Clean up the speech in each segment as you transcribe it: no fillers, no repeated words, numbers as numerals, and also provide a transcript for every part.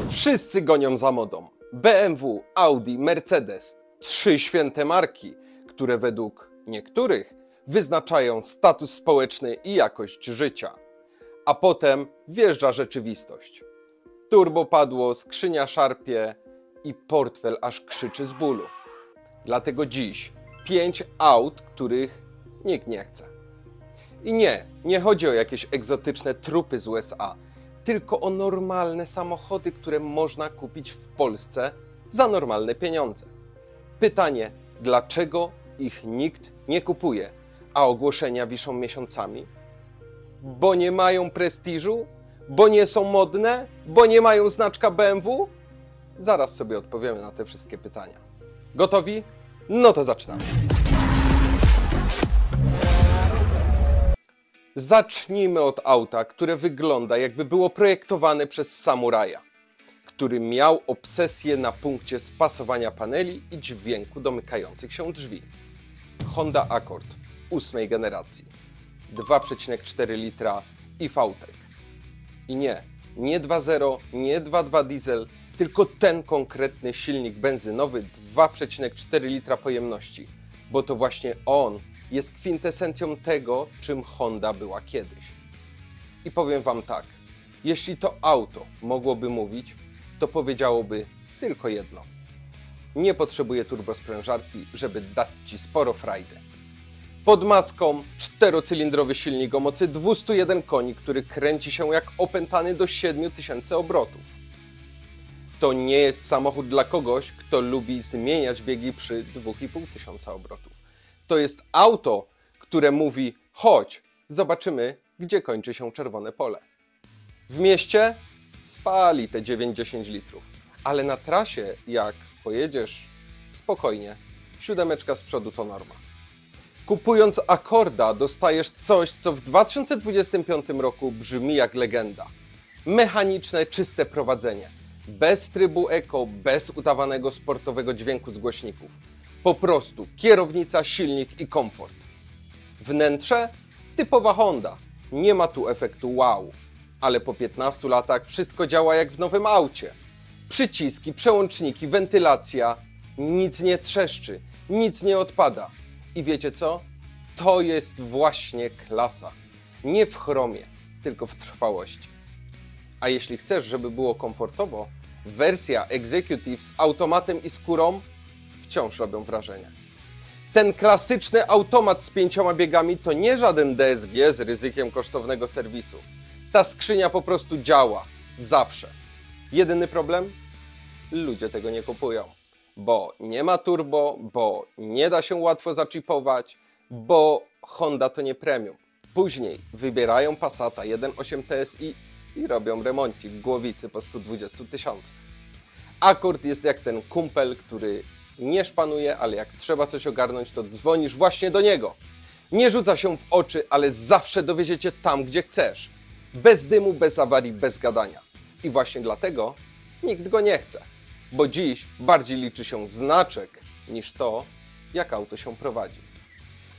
Wszyscy gonią za modą. BMW, Audi, Mercedes. 3 święte marki, które według niektórych wyznaczają status społeczny i jakość życia. A potem wjeżdża rzeczywistość. Turbo padło, skrzynia szarpie i portfel aż krzyczy z bólu. Dlatego dziś 5 aut, których nikt nie chce. I nie chodzi o jakieś egzotyczne trupy z USA, tylko o normalne samochody, które można kupić w Polsce za normalne pieniądze. Pytanie, dlaczego ich nikt nie kupuje, a ogłoszenia wiszą miesiącami? Bo nie mają prestiżu? Bo nie są modne? Bo nie mają znaczka BMW? Zaraz sobie odpowiemy na te wszystkie pytania. Gotowi? No to zaczynamy. Zacznijmy od auta, które wygląda, jakby było projektowane przez samuraja, który miał obsesję na punkcie spasowania paneli i dźwięku domykających się drzwi. Honda Accord 8. generacji, 2,4 litra i VTEC. I nie 2.0, nie 2.2 diesel, tylko ten konkretny silnik benzynowy 2,4 litra pojemności, bo to właśnie on jest kwintesencją tego, czym Honda była kiedyś. I powiem wam tak, jeśli to auto mogłoby mówić, to powiedziałoby tylko jedno. Nie potrzebuję turbosprężarki, żeby dać ci sporo frajdy. Pod maską 4-cylindrowy silnik o mocy 201 koni, który kręci się jak opętany do 7000 obrotów. To nie jest samochód dla kogoś, kto lubi zmieniać biegi przy 2500 obrotów. To jest auto, które mówi: chodź, zobaczymy, gdzie kończy się czerwone pole. W mieście spali te 9-10 litrów, ale na trasie, jak pojedziesz spokojnie, 7 z przodu to norma. Kupując Accorda dostajesz coś, co w 2025 roku brzmi jak legenda. Mechaniczne, czyste prowadzenie. Bez trybu Eco, bez udawanego sportowego dźwięku z głośników. Po prostu kierownica, silnik i komfort. Wnętrze? Typowa Honda. Nie ma tu efektu wow. Ale po 15 latach wszystko działa jak w nowym aucie. Przyciski, przełączniki, wentylacja. Nic nie trzeszczy, nic nie odpada. I wiecie co? To jest właśnie klasa. Nie w chromie, tylko w trwałości. A jeśli chcesz, żeby było komfortowo, wersja Executive z automatem i skórą wciąż robią wrażenie. Ten klasyczny automat z 5 biegami to nie żaden DSG z ryzykiem kosztownego serwisu. Ta skrzynia po prostu działa. Zawsze. Jedyny problem? Ludzie tego nie kupują. Bo nie ma turbo, bo nie da się łatwo zaczipować, bo Honda to nie premium. Później wybierają Passata 1.8 TSI i robią remoncik głowicy po 120 000. Accord jest jak ten kumpel, który nie szpanuje, ale jak trzeba coś ogarnąć, to dzwonisz właśnie do niego. Nie rzuca się w oczy, ale zawsze dowieziecie tam, gdzie chcesz. Bez dymu, bez awarii, bez gadania. I właśnie dlatego nikt go nie chce. Bo dziś bardziej liczy się znaczek niż to, jak auto się prowadzi.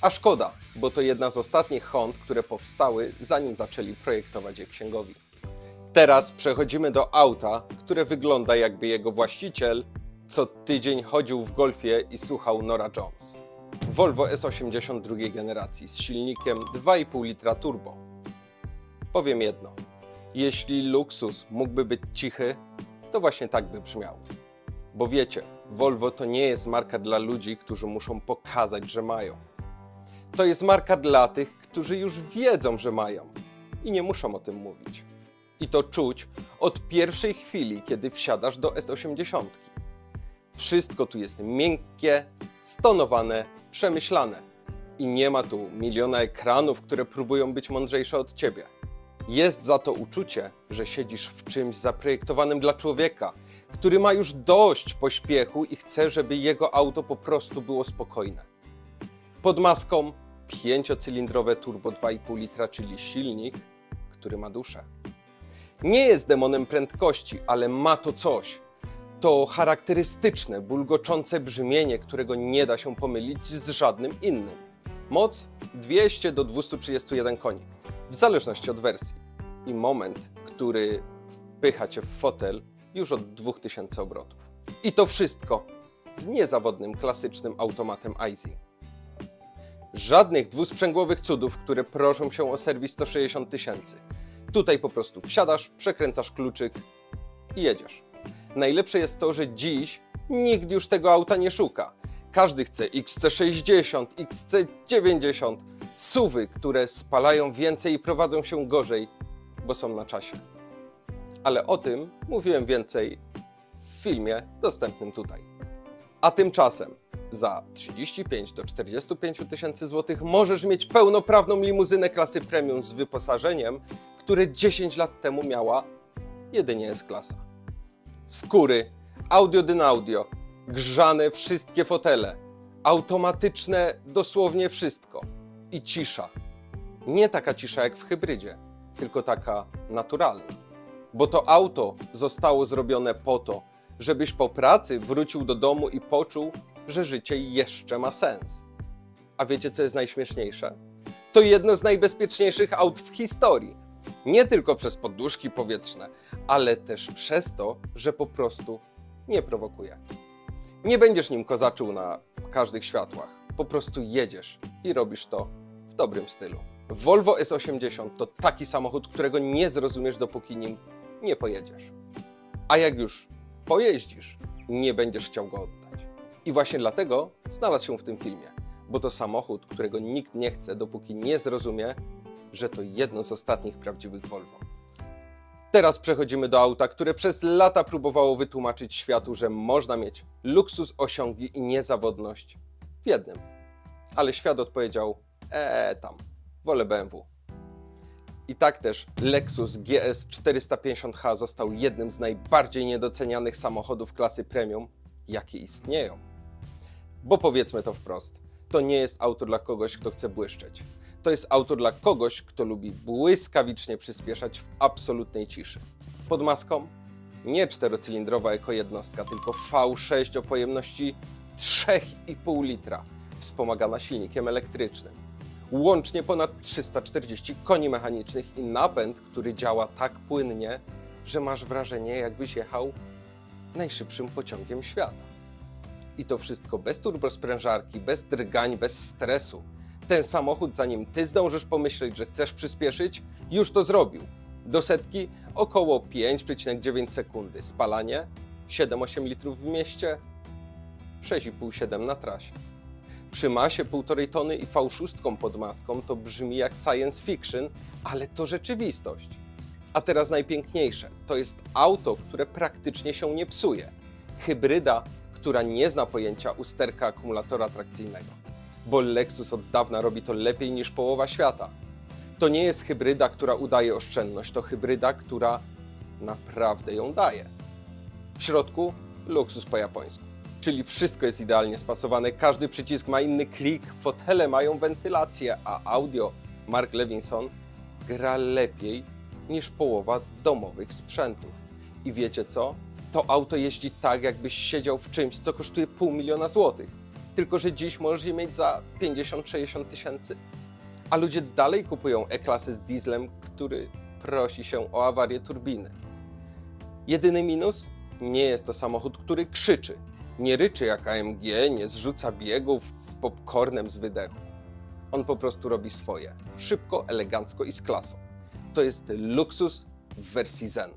A szkoda, bo to jedna z ostatnich Hond, które powstały, zanim zaczęli projektować je księgowi. Teraz przechodzimy do auta, które wygląda, jakby jego właściciel co tydzień chodził w Golfie i słuchał Nora Jones. Volvo S80 drugiej generacji z silnikiem 2,5 litra turbo. Powiem jedno. Jeśli luksus mógłby być cichy, to właśnie tak by brzmiał. Bo wiecie, Volvo to nie jest marka dla ludzi, którzy muszą pokazać, że mają. To jest marka dla tych, którzy już wiedzą, że mają i nie muszą o tym mówić. I to czuć od pierwszej chwili, kiedy wsiadasz do S80. Wszystko tu jest miękkie, stonowane, przemyślane. I nie ma tu miliona ekranów, które próbują być mądrzejsze od ciebie. Jest za to uczucie, że siedzisz w czymś zaprojektowanym dla człowieka, który ma już dość pośpiechu i chce, żeby jego auto po prostu było spokojne. Pod maską 5-cylindrowe turbo 2,5 litra, czyli silnik, który ma duszę. Nie jest demonem prędkości, ale ma to coś. To charakterystyczne, bulgoczące brzmienie, którego nie da się pomylić z żadnym innym. Moc 200 do 231 koni, w zależności od wersji. I moment, który wpycha cię w fotel, już od 2000 obrotów. I to wszystko z niezawodnym, klasycznym automatem ISIN. Żadnych dwusprzęgłowych cudów, które proszą się o serwis 160 000. Tutaj po prostu wsiadasz, przekręcasz kluczyk i jedziesz. Najlepsze jest to, że dziś nikt już tego auta nie szuka. Każdy chce XC60, XC90, SUV-y, które spalają więcej i prowadzą się gorzej, bo są na czasie. Ale o tym mówiłem więcej w filmie dostępnym tutaj. A tymczasem za 35 do 45 tysięcy złotych możesz mieć pełnoprawną limuzynę klasy premium z wyposażeniem, które 10 lat temu miała jedynie S-klasa. Skóry, audio dynaudio, grzane wszystkie fotele, automatyczne dosłownie wszystko i cisza. Nie taka cisza jak w hybrydzie, tylko taka naturalna. Bo to auto zostało zrobione po to, żebyś po pracy wrócił do domu i poczuł, że życie jeszcze ma sens. A wiecie, co jest najśmieszniejsze? To jedno z najbezpieczniejszych aut w historii. Nie tylko przez poduszki powietrzne, ale też przez to, że po prostu nie prowokuje. Nie będziesz nim kozaczył na każdych światłach. Po prostu jedziesz i robisz to w dobrym stylu. Volvo S80 to taki samochód, którego nie zrozumiesz, dopóki nim nie pojedziesz. A jak już pojeździsz, nie będziesz chciał go oddać. I właśnie dlatego znalazł się w tym filmie, bo to samochód, którego nikt nie chce, dopóki nie zrozumie, że to jedno z ostatnich prawdziwych Volvo. Teraz przechodzimy do auta, które przez lata próbowało wytłumaczyć światu, że można mieć luksus, osiągi i niezawodność w jednym. Ale świat odpowiedział, tam, wolę BMW. I tak też Lexus GS 450h został jednym z najbardziej niedocenianych samochodów klasy premium, jakie istnieją. Bo powiedzmy to wprost, to nie jest auto dla kogoś, kto chce błyszczeć. To jest auto dla kogoś, kto lubi błyskawicznie przyspieszać w absolutnej ciszy. Pod maską nie czterocylindrowa ekojednostka, tylko V6 o pojemności 3,5 litra, wspomagana silnikiem elektrycznym. Łącznie ponad 340 koni mechanicznych i napęd, który działa tak płynnie, że masz wrażenie, jakbyś jechał najszybszym pociągiem świata. I to wszystko bez turbosprężarki, bez drgań, bez stresu. Ten samochód, zanim ty zdążysz pomyśleć, że chcesz przyspieszyć, już to zrobił. Do setki około 5,9 sekundy. Spalanie 7-8 litrów w mieście, 6,5-7 na trasie. Przy masie 1,5 tony i V6 pod maską to brzmi jak science fiction, ale to rzeczywistość. A teraz najpiękniejsze. To jest auto, które praktycznie się nie psuje. Hybryda, która nie zna pojęcia usterka akumulatora trakcyjnego. Bo Lexus od dawna robi to lepiej niż połowa świata. To nie jest hybryda, która udaje oszczędność, to hybryda, która naprawdę ją daje. W środku luksus po japońsku. Czyli wszystko jest idealnie spasowane, każdy przycisk ma inny klik, fotele mają wentylację, a audio Mark Levinson gra lepiej niż połowa domowych sprzętów. I wiecie co? To auto jeździ tak, jakbyś siedział w czymś, co kosztuje 500 000 złotych. Tylko że dziś możesz je mieć za 50-60 tysięcy. A ludzie dalej kupują E-klasy z dieslem, który prosi się o awarię turbiny. Jedyny minus? Nie jest to samochód, który krzyczy. Nie ryczy jak AMG, nie zrzuca biegów z popcornem z wydechu. On po prostu robi swoje. Szybko, elegancko i z klasą. To jest luksus w wersji Zen.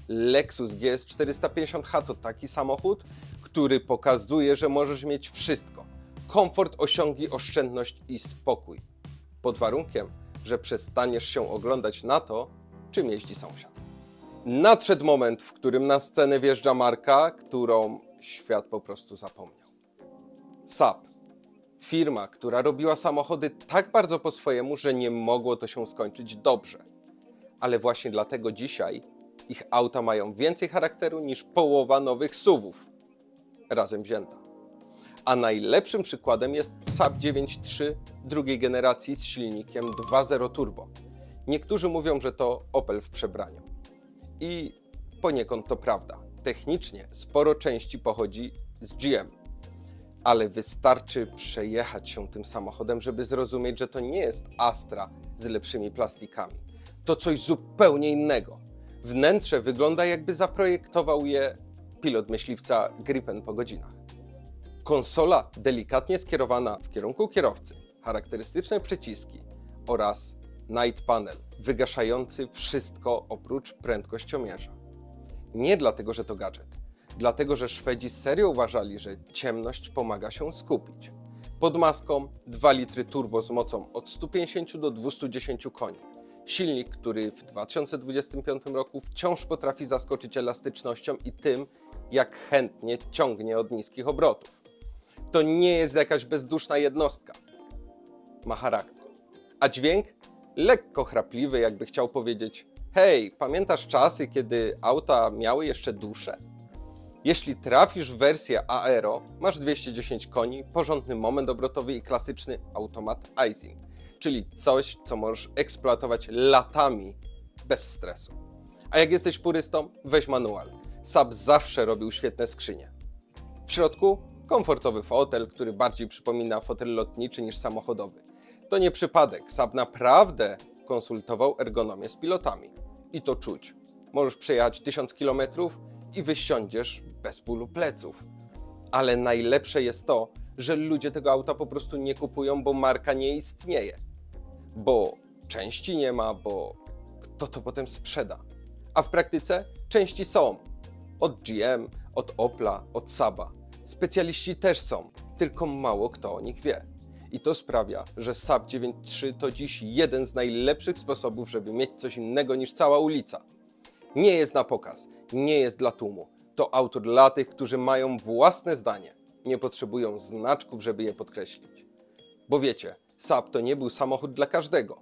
Lexus GS 450h to taki samochód, który pokazuje, że możesz mieć wszystko. Komfort, osiągi, oszczędność i spokój. Pod warunkiem, że przestaniesz się oglądać na to, czym jeździ sąsiad. Nadszedł moment, w którym na scenę wjeżdża marka, którą świat po prostu zapomniał. Saab. Firma, która robiła samochody tak bardzo po swojemu, że nie mogło to się skończyć dobrze. Ale właśnie dlatego dzisiaj ich auta mają więcej charakteru niż połowa nowych SUV-ów razem wzięta. A najlepszym przykładem jest Saab 9-3 drugiej generacji z silnikiem 2.0 turbo. Niektórzy mówią, że to Opel w przebraniu. I poniekąd to prawda. Technicznie sporo części pochodzi z GM. Ale wystarczy przejechać się tym samochodem, żeby zrozumieć, że to nie jest Astra z lepszymi plastikami. To coś zupełnie innego. Wnętrze wygląda, jakby zaprojektował je pilot myśliwca Gripen po godzinach. Konsola delikatnie skierowana w kierunku kierowcy, charakterystyczne przyciski oraz night panel wygaszający wszystko oprócz prędkościomierza. Nie dlatego, że to gadżet, dlatego, że Szwedzi serio uważali, że ciemność pomaga się skupić. Pod maską 2 litry turbo z mocą od 150 do 210 koni. Silnik, który w 2025 roku wciąż potrafi zaskoczyć elastycznością i tym, jak chętnie ciągnie od niskich obrotów. To nie jest jakaś bezduszna jednostka. Ma charakter. A dźwięk? Lekko chrapliwy, jakby chciał powiedzieć: hej, pamiętasz czasy, kiedy auta miały jeszcze duszę? Jeśli trafisz w wersję Aero, masz 210 koni, porządny moment obrotowy i klasyczny automat icing, czyli coś, co możesz eksploatować latami bez stresu. A jak jesteś purystą, weź manual. Saab zawsze robił świetne skrzynie. W środku komfortowy fotel, który bardziej przypomina fotel lotniczy niż samochodowy. To nie przypadek, Saab naprawdę konsultował ergonomię z pilotami. I to czuć. Możesz przejechać 1000 km i wysiądziesz bez bólu pleców. Ale najlepsze jest to, że ludzie tego auta po prostu nie kupują, bo marka nie istnieje. Bo części nie ma, bo kto to potem sprzeda? A w praktyce części są. Od GM, od Opla, od Saaba. Specjaliści też są, tylko mało kto o nich wie. I to sprawia, że Saab 9.3 to dziś jeden z najlepszych sposobów, żeby mieć coś innego niż cała ulica. Nie jest na pokaz, nie jest dla tłumu. To auto dla tych, którzy mają własne zdanie. Nie potrzebują znaczków, żeby je podkreślić. Bo wiecie, Saab to nie był samochód dla każdego.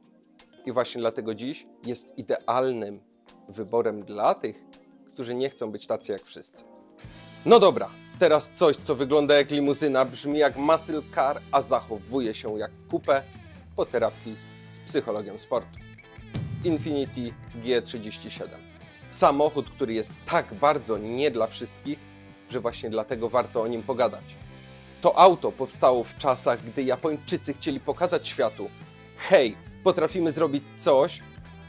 I właśnie dlatego dziś jest idealnym wyborem dla tych, którzy nie chcą być tacy jak wszyscy. No dobra, teraz coś, co wygląda jak limuzyna, brzmi jak muscle car, a zachowuje się jak coupé po terapii z psychologiem sportu. Infiniti G37. Samochód, który jest tak bardzo nie dla wszystkich, że właśnie dlatego warto o nim pogadać. To auto powstało w czasach, gdy Japończycy chcieli pokazać światu: hej, potrafimy zrobić coś,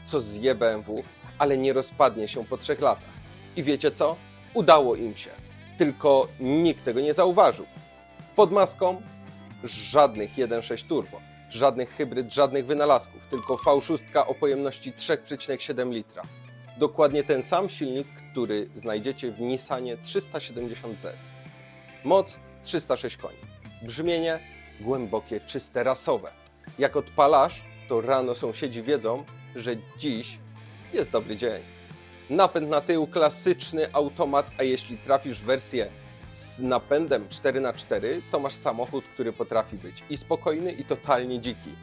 co zje BMW, ale nie rozpadnie się po 3 latach. I wiecie co? Udało im się. Tylko nikt tego nie zauważył. Pod maską żadnych 1.6 turbo, żadnych hybryd, żadnych wynalazków, tylko V6 o pojemności 3,7 litra. Dokładnie ten sam silnik, który znajdziecie w Nissanie 370Z. Moc 306 koni. Brzmienie głębokie, czyste, rasowe. Jak odpalasz, to rano sąsiedzi wiedzą, że dziś jest dobry dzień. Napęd na tył, klasyczny automat, a jeśli trafisz w wersję z napędem 4x4, to masz samochód, który potrafi być i spokojny, i totalnie dziki.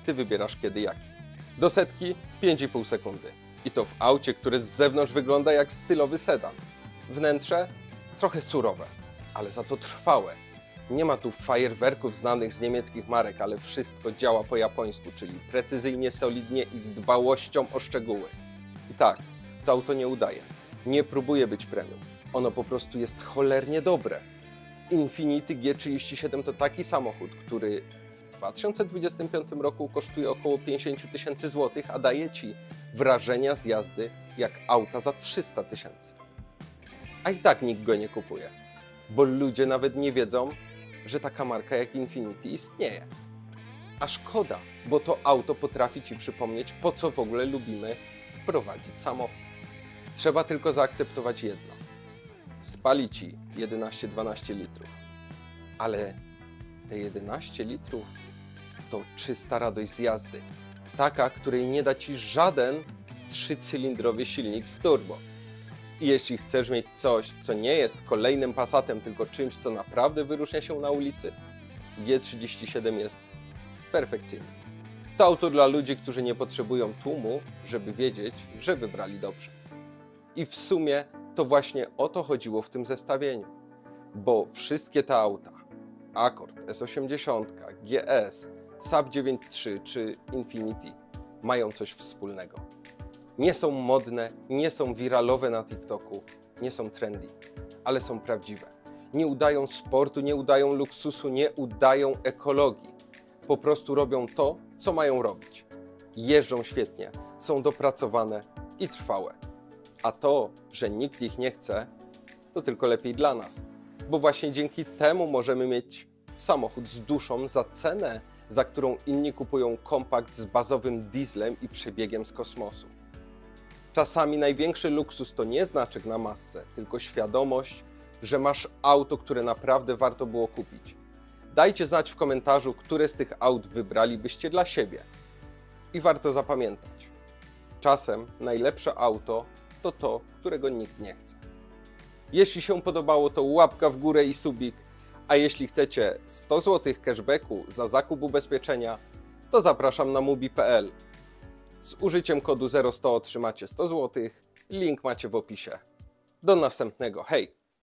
Ty wybierasz kiedy jaki. Do setki 5,5 sekundy. I to w aucie, które z zewnątrz wygląda jak stylowy sedan. Wnętrze trochę surowe, ale za to trwałe. Nie ma tu fajerwerków znanych z niemieckich marek, ale wszystko działa po japońsku, czyli precyzyjnie, solidnie i z dbałością o szczegóły. I tak, to auto nie udaje. Nie próbuje być premium. Ono po prostu jest cholernie dobre. Infiniti G37 to taki samochód, który w 2025 roku kosztuje około 50 000 złotych, a daje Ci wrażenia z jazdy jak auta za 300 000. A i tak nikt go nie kupuje, bo ludzie nawet nie wiedzą, że taka marka jak Infiniti istnieje. A szkoda, bo to auto potrafi Ci przypomnieć, po co w ogóle lubimy prowadzić samochód. Trzeba tylko zaakceptować jedno. Spali Ci 11-12 litrów, ale te 11 litrów to czysta radość z jazdy. Taka, której nie da Ci żaden 3-cylindrowy silnik z turbo. I jeśli chcesz mieć coś, co nie jest kolejnym Passatem, tylko czymś, co naprawdę wyróżnia się na ulicy, G37 jest perfekcyjny. To auto dla ludzi, którzy nie potrzebują tłumu, żeby wiedzieć, że wybrali dobrze. I w sumie to właśnie o to chodziło w tym zestawieniu. Bo wszystkie te auta, Accord, S80, GS, Saab 9.3 czy Infiniti, mają coś wspólnego. Nie są modne, nie są wiralowe na TikToku, nie są trendy, ale są prawdziwe. Nie udają sportu, nie udają luksusu, nie udają ekologii. Po prostu robią to, co mają robić. Jeżdżą świetnie, są dopracowane i trwałe. A to, że nikt ich nie chce, to tylko lepiej dla nas, bo właśnie dzięki temu możemy mieć samochód z duszą za cenę, za którą inni kupują kompakt z bazowym dieslem i przebiegiem z kosmosu. Czasami największy luksus to nie znaczek na masce, tylko świadomość, że masz auto, które naprawdę warto było kupić. Dajcie znać w komentarzu, które z tych aut wybralibyście dla siebie. I warto zapamiętać, czasem najlepsze auto to to, którego nikt nie chce. Jeśli się podobało, to łapka w górę i subik, a jeśli chcecie 100 zł cashbacku za zakup ubezpieczenia, to zapraszam na mubi.pl. Z użyciem kodu 0100 otrzymacie 100 zł, link macie w opisie. Do następnego, hej!